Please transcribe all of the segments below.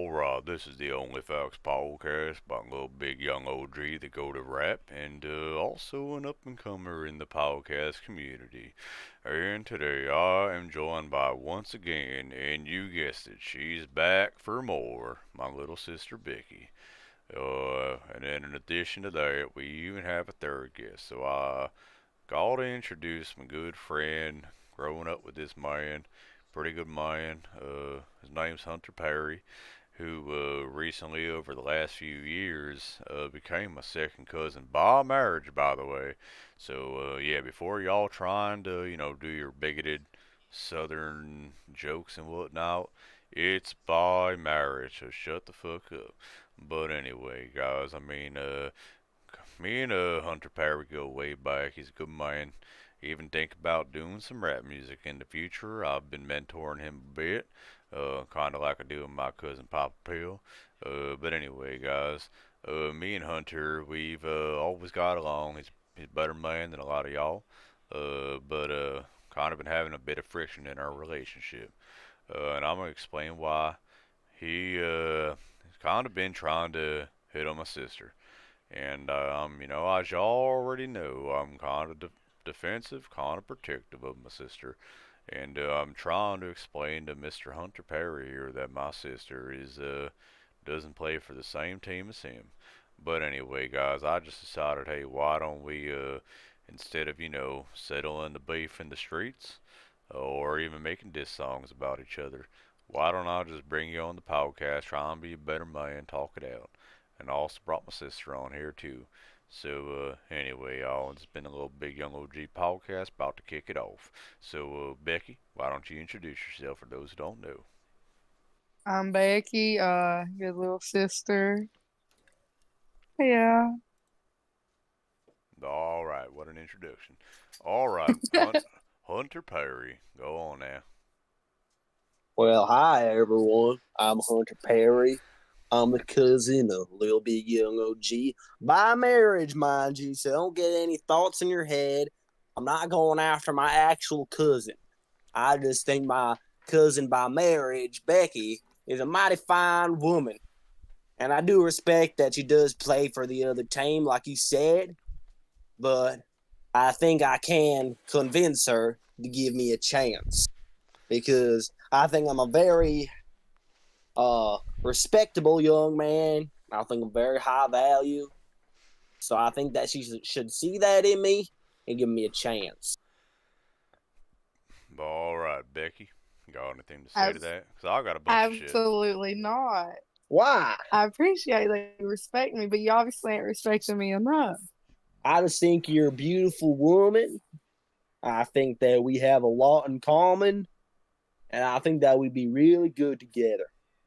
Alright, this is the Only Facts podcast by a little big young OG that go to rap and also an up and comer in the podcast community. And today I am joined by once again, and you guessed it, she's back for more, my little sister Becky. And then in addition to that, we even have a third guest. So I got to introduce my good friend, growing up with this man, pretty good man. His name's Hunter Perry, who recently, over the last few years, became my second cousin by marriage, by the way. So, yeah, before y'all trying to, do your bigoted southern jokes and whatnot, it's by marriage, so shut the fuck up. But anyway, guys, me and Hunter Perry go way back. He's a good man. Even think about doing some rap music in the future. I've been mentoring him a bit, kind of like I do with my cousin Papa Pill. But anyway, guys, me and Hunter, we've always got along. He's a better man than a lot of y'all. But kind of been having a bit of friction in our relationship. And I'm gonna explain why. He's kind of been trying to hit on my sister. And, as y'all already know, I'm kind of defensive, kind of protective of my sister. And I'm trying to explain to Mr. Hunter Perry here that my sister doesn't play for the same team as him. But anyway, guys, I just decided, hey, why don't we, instead of, settling the beef in the streets or even making diss songs about each other, why don't I just bring you on the podcast, try and be a better man, talk it out? And I also brought my sister on here too. So anyway, y'all, it's been a little big young OG podcast about to kick it off. So Becky, why don't you introduce yourself for those who don't know? I'm Becky, your little sister. Yeah. All right, what an introduction. All right, Hunter Perry, go on now. Well, hi everyone. I'm Hunter Perry. I'm the cousin of Lil Big Young OG by marriage, mind you. So don't get any thoughts in your head. I'm not going after my actual cousin. I just think my cousin by marriage, Becky, is a mighty fine woman. And I do respect that she does play for the other team, like you said. But I think I can convince her to give me a chance because I think I'm a very respectable young man. I think I'm very high value. So I think that she should see that in me and give me a chance. All right, Becky, got anything to say to Abs- that? Cause I got a bunch of shit. Absolutely not. Why? I appreciate that you respect me, but you obviously ain't respecting me enough. I just think you're a beautiful woman. I think that we have a lot in common, and I think that we'd be really good together.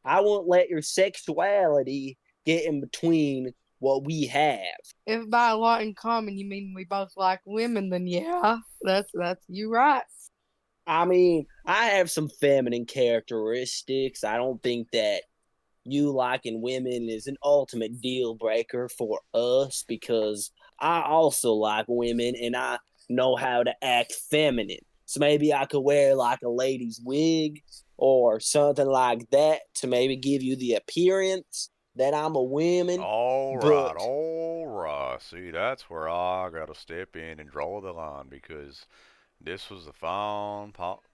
I won't let your sexuality get in between what we have. If by a lot in common you mean we both like women, then yeah, that's you right. I mean, I have some feminine characteristics. I don't think that you liking women is an ultimate deal breaker for us because I also like women and I know how to act feminine. So maybe I could wear like a lady's wig or something like that to maybe give you the appearance that I'm a woman. All But all right. See, that's where I gotta step in and draw the line because this was a fun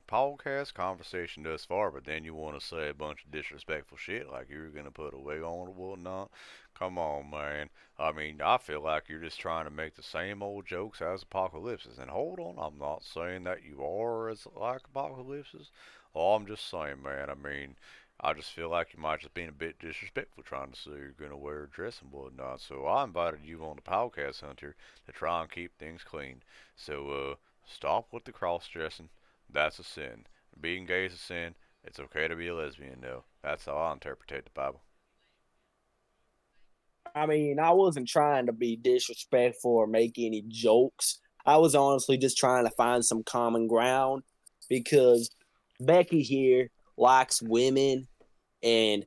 podcast conversation thus far, but then you want to say a bunch of disrespectful shit like you're gonna put a wig on or whatnot. Come on, man. I feel like you're just trying to make the same old jokes as Apocalypses. And hold on, I'm not saying that you are as like Apocalypses. All I'm just saying, man. I just feel like you might just being a bit disrespectful trying to say you're gonna wear a dress and whatnot. So I invited you on the podcast, Hunter, to try and keep things clean. So stop with the cross dressing. That's a sin. Being gay is a sin. It's okay to be a lesbian, though. That's how I interpret the Bible. I mean, I wasn't trying to be disrespectful or make any jokes. I was honestly just trying to find some common ground because Becky here likes women and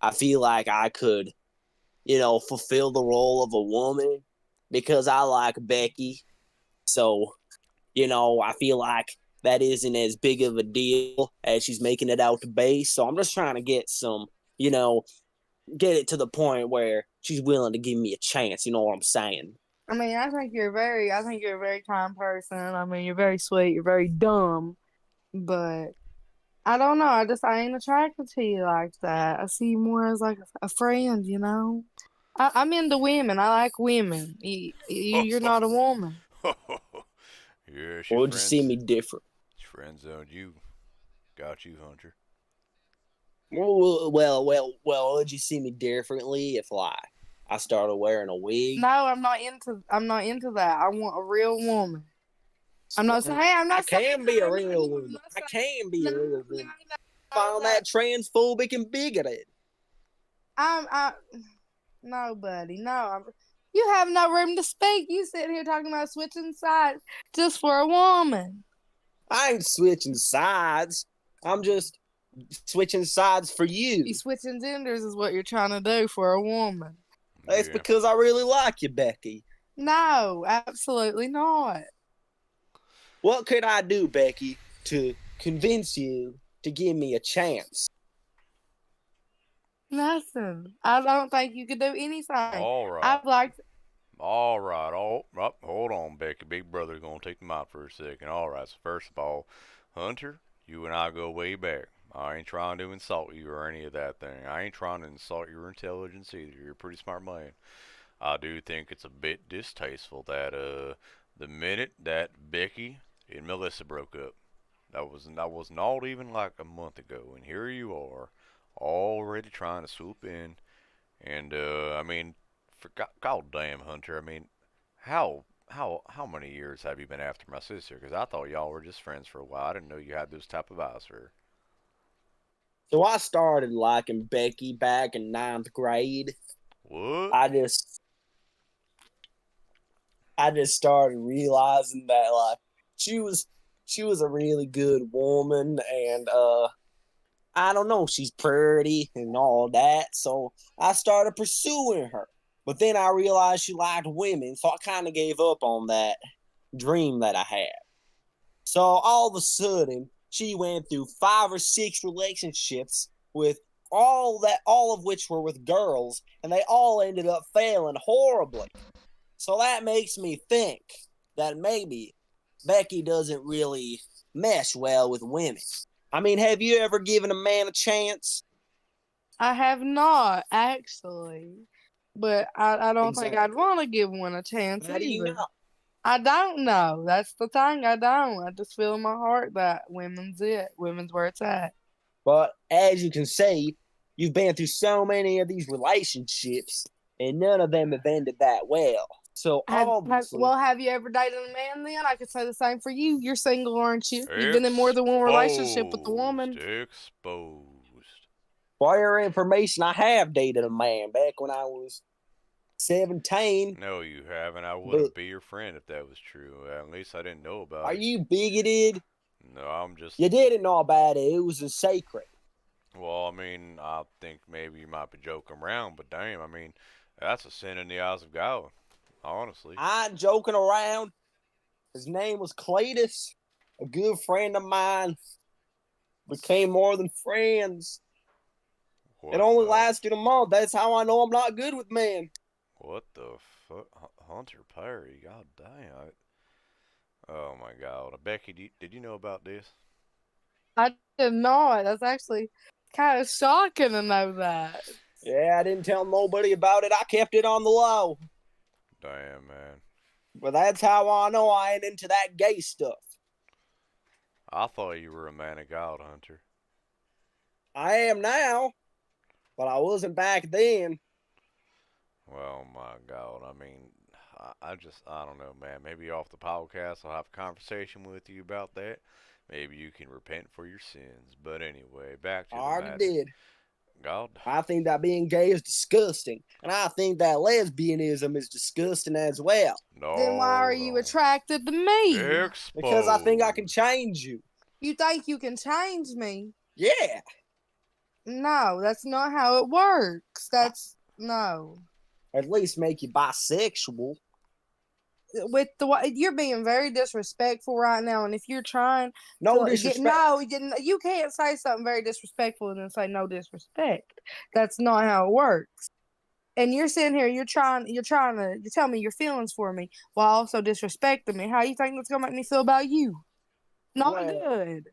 I feel like I could, fulfill the role of a woman because I like Becky. So, I feel like that isn't as big of a deal as she's making it out to be. So I'm just trying to get some you know, get it to the point where she's willing to give me a chance. You know what I'm saying? I mean, I think you're a very kind person. I mean, you're very sweet. You're very dumb, but I don't know. I ain't attracted to you like that. I see you more as like a friend, you know? I'm into women. I like women. You're not a woman. Yeah, she Or would you see friends. me different? She friend zoned you. Got you, Hunter. Would you see me differently if like I started wearing a wig? No, I'm not into that. I want a real woman. I'm not saying, hey, I'm I not saying can be a I'm real not woman. I saying, can be no, a real no, woman. no, Found no. that transphobic and bigoted. I no, buddy, no. You have no room to speak. You sitting here talking about switching sides just for a woman. I ain't switching sides. I'm just switching sides for you. You switching genders is what you're trying to do for a woman. That's Yeah. because I really like you, Becky. No, absolutely not. What could I do, Becky, to convince you to give me a chance? Nothing. I don't think you could do anything. All right. I'd like to, All right. Hold on, Becky. Big brother's gonna take the mic for a second. All right. So first of all, Hunter, you and I go way back. I ain't trying to insult you or any of that thing. I ain't trying to insult your intelligence either. You're a pretty smart man. I do think it's a bit distasteful that the minute that Becky and Melissa broke up, that was not even like a month ago, and here you are, already trying to swoop in, and I mean, for God damn, Hunter, I mean, how many years have you been after my sister? Because I thought y'all were just friends for a while. I didn't know you had those type of eyes for her. So I started liking Becky back in ninth grade. What? I just started realizing that like she was she was a really good woman, and I don't know, she's pretty and all that. So I started pursuing her. But then I realized she liked women, so I kind of gave up on that dream that I had. So all of a sudden, she went through 5 or 6 relationships with all of which were with girls, and they all ended up failing horribly. So that makes me think that maybe Becky doesn't really mesh well with women. I mean, have you ever given a man a chance? I have not actually, but I don't think Exactly. I'd want to give one a chance How do you either. know? I don't know. That's the thing. I don't. I just feel in my heart that women's it. Women's where it's at. But as you can see, you've been through so many of these relationships, and none of them have ended that well. So obviously, Have you ever dated a man then? I could say the same for you. You're single, aren't you? You've been in more than one relationship with the Exposed. woman. Exposed. for your information, I have dated a man back when I was 17. No, you haven't. I But wouldn't be your friend if that was true. At least I didn't know about are it. you bigoted? No, I'm just. You didn't know about it. It was a secret. Well, I mean, I think maybe you might be joking around, but damn, I mean, that's a sin in the eyes of God. Honestly. I ain't joking around. His name was Cletus, a good friend of mine. Became more than friends. It What only the? lasted a month. That's how I know I'm not good with men. What the fuck? Hunter Perry. God damn. Oh my God. Becky, did you know about this? I did not. That's actually kind of shocking to know that. Yeah, I didn't tell nobody about it. I kept it on the low. Damn, man. But that's how I know I ain't into that gay stuff. I thought you were a man of God, Hunter. I am now, but I wasn't back then. Well, my God. I mean, I don't know, man. Maybe off the podcast, I'll have a conversation with you about that. Maybe you can repent for your sins. But anyway, back I to the already matter. did. God. I think that being gay is disgusting. And I think that lesbianism is disgusting as well. Then why are No, you no. attracted to me? Because I think I can Exposed. change you. You think you can change me? Yeah. No, that's not how it works. That's no. At least make you bisexual. with the way you're being very disrespectful right now, and if you're trying No to get disrespect. no, you can't say something very disrespectful and then say no disrespect. That's not how it works. And you're sitting here, you're trying to you tell me your feelings for me while also disrespecting me. How you think that's gonna make me feel about you? Not Well, good.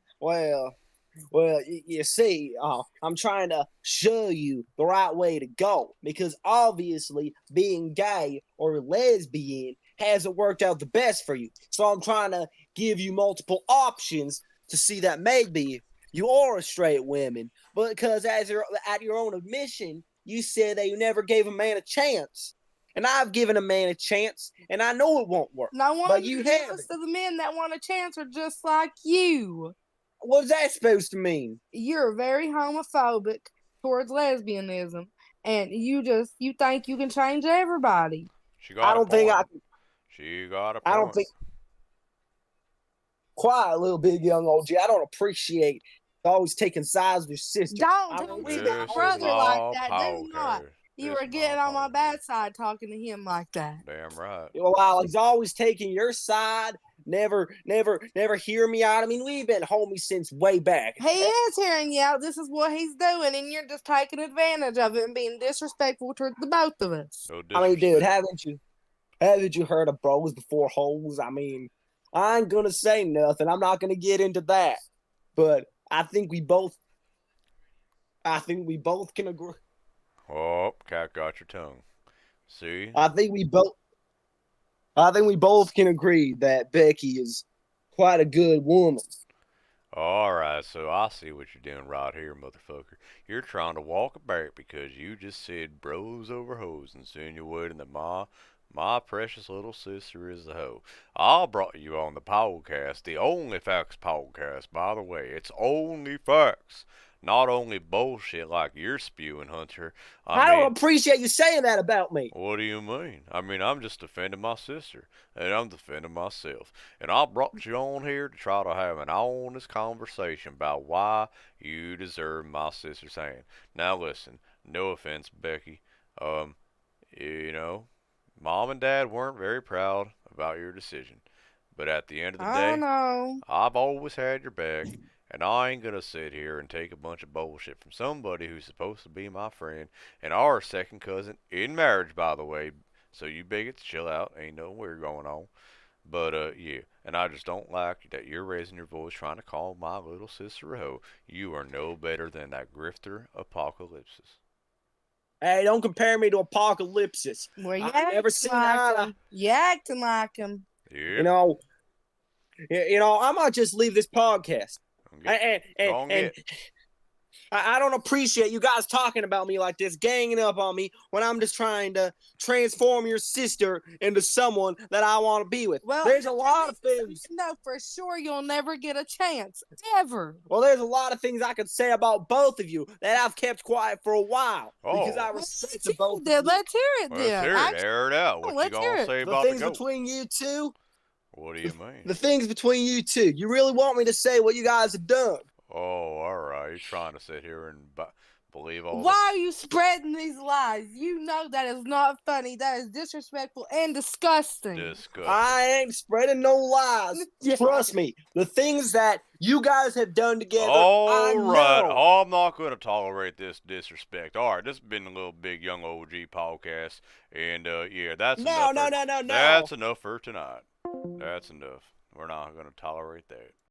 Well, you see, I'm trying to show you the right way to go because obviously being gay or lesbian hasn't worked out the best for you. So I'm trying to give you multiple options to see that maybe you are a straight woman, but because as you're at your own admission, you said that you never gave a man a chance. And I've given a man a chance, and I know it won't work. Now, one But of you the haven't. most of the men that want a chance are just like you. What's that supposed to mean? You're very homophobic towards lesbianism, and you think you can change everybody. She I got a don't think point. She got a I don't point. think quiet, little big young OG. I don't appreciate always taking sides with your sister. Don't I tell mean, me we've been my This is brother like my that. Do not. podcast. You This were is getting my on my podcast. bad side talking to him like that. Damn right. while he's always taking your side, never hear me out. I mean, we've been homies since way back. He is hearing you out. This is what he's doing, and you're just taking advantage of it and being disrespectful towards the both of us. No I mean, dude, disrespect. haven't you heard of bros before hoes? I mean, I ain't gonna say nothing. I'm not gonna get into that. But I think we both can agree. Oh, cat got your tongue. See? I think we both can agree that Becky is quite a good woman. Alright, so I see what you're doing right here, motherfucker. You're trying to walk it back because you just said bros over hoes, insinuating that my precious little sister is a hoe. I brought you on the podcast, the only facts podcast, by the way. It's only facts. Not only bullshit like you're spewing, Hunter. I don't appreciate you saying that about me. What do you mean? I mean, I'm just defending my sister, and I'm defending myself. And I brought you on here to try to have an honest conversation about why you deserve my sister's hand. Now listen, no offense, Becky. Um, you know, Mom and Dad weren't very proud about your decision. But at the end of the I day, know. I've always had your back, and I ain't gonna sit here and take a bunch of bullshit from somebody who's supposed to be my friend and our second cousin in marriage, by the way. So you bigots, chill out. Ain't no weird going on. But yeah, and I just don't like that you're raising your voice trying to call my little sister a hoe. You are no better than that grifter Apocalypsis. Hey, don't compare me to Apocalypsis. Well, you I've never seen like that. him. You acting like him. Yeah. You know, I might just leave this podcast. Get, And I don't appreciate you guys talking about me like this, ganging up on me when I'm just trying to transform your sister into someone that I want to be with. Well, there's a lot of things. No, for sure you'll never get a chance. Ever. Well, there's a lot of things I could say about both of you that I've kept quiet for a while because I respect the both of you. Let's hear it then. Let's hear it. Air it out. What you gonna say about the things the goat? between you two? What do you mean? The things between you two. You really want me to say what you guys have done? Oh, alright. You're trying to sit here and believe all Why are you spreading these lies? You know that is not funny. That is disrespectful and disgusting. Disgusting. I ain't spreading no lies. Yeah. Trust me. The things that you guys have done together, Alright. know. I'm not going to tolerate this disrespect. Alright, this has been a little big young OG podcast. And, yeah, that's enough. No. That's enough for tonight. That's enough. We're not going to tolerate that.